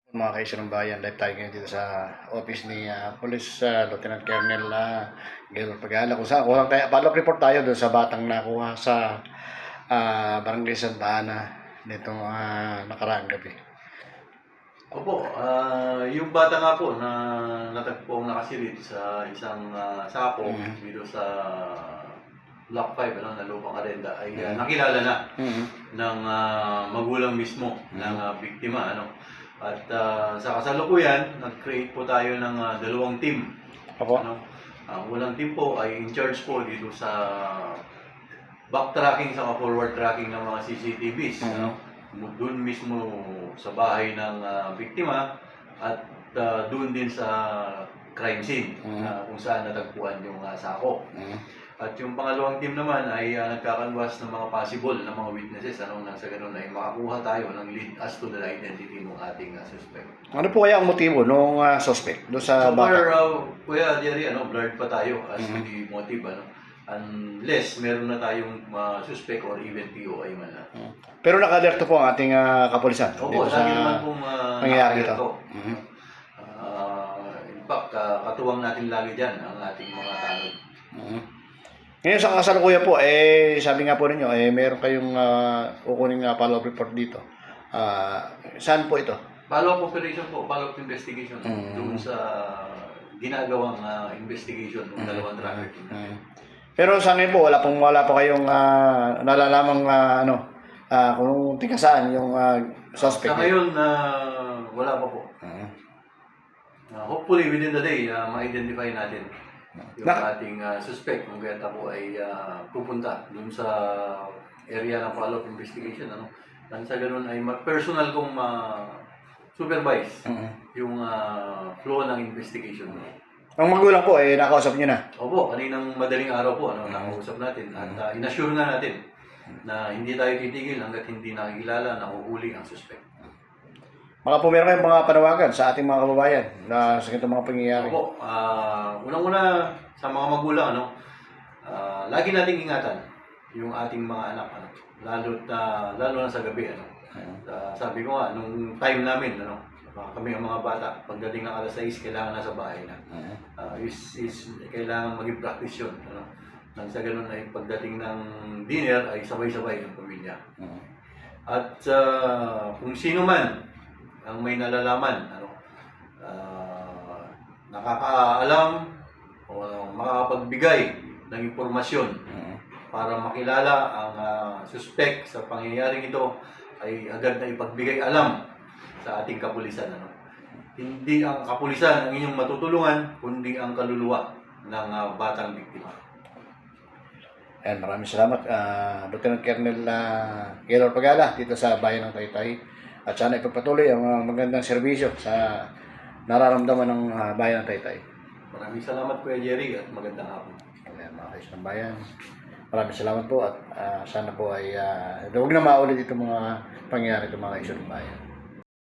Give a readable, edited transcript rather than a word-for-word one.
Mga kaisan ng bayan, live tayo ngayon dito sa office ni Police Lieutenant Colonel Gaylor Pagala. Kung saan, follow-up report tayo doon sa batang nakuha sa Barangay Santa Ana nitong nakaraang gabi. Opo, yung bata nga po na natagpong nakasilid sa isang sako dito sa Block 5 na lupang arenda ay nakilala na ng magulang mismo ng biktima. At sa kasalukuyan, nag-create po tayo ng dalawang team. Ang unang team po ay in charge po dito sa backtracking sa forward tracking ng mga CCTVs. Doon mismo sa bahay ng biktima at doon din sa crime scene kung saan natagpuan yung sako. At yung pangalawang team naman ay nagkakanwas ng mga possible na mga witnesses nang sa ganun ay makakuha tayo ng lead as to the identity ng ating suspect. Ano po kaya ang motibo ng suspect doon sa bata? Kuya Jerry, blurred pa tayo as to the motive. Unless meron na tayong suspect or even POI man lang. Pero naka-alerto po ang ating kapulisan. Opo, lagi naman pong naka-alerto. In fact, katuwang natin lagi dyan ang ating mga tanod. Ngayon sa kasalukuyan po, sabi nga po ninyo, meron kayong kukuning follow-up report dito. Saan po ito? Follow-up operation po, follow-up investigation. Doon sa ginagawang investigation ng dalawang tracker team. Pero sa ngayon po, wala po kayong nalalamang kung tika saan yung suspect. Sa ngayon, wala pa po. Hopefully within the day, ma-identify natin yung ating suspect kung kaya po ay pupunta dun sa area ng follow-up investigation. Nang sa ganun ay personal kong supervise yung flow ng investigation. Ang magulang po, nakausap niyo na? Opo, kaninang madaling araw po, nakausap natin at inassure nga natin na hindi tayo titigil hanggat hindi nakikilala na uhuli ang suspect. Baka po meron kayong mga panawagan sa ating mga kababayan na sa ganitong mga pangyayari. Opo, unang-una sa mga magulang, lagi nating ingatan yung ating mga anak, lalo na sa gabi. Sabi ko nga, nung time namin, kami ang mga bata, pagdating ng alas 6, kailangan nasa bahay na. Kailangan maging practice yun. Nang sa ganun ay pagdating ng dinner ay sabay-sabay ang pamilya. At kung sino man ang may nalalaman, nakakaalam o makapagbigay ng impormasyon para makilala ang suspect sa pangyayaring ito, ay agad na ipagbigay alam sa ating kapulisan. Hindi ang kapulisan ang inyong matutulungan, kundi ang kaluluwa ng batang biktima. Maraming salamat, Lieutenant Colonel Gaylor Pagala dito sa bayan ng Taytay. At sana ipagpatuloy ang magandang serbisyo sa nararamdaman ng bayan ng Taytay. Maraming salamat, Kuya Jerry, at magandang hapon. Mga kaisan ng bayan, maraming salamat po at sana po ay huwag na maulit itong mga pangyayari itong mga kaisan ng bayan.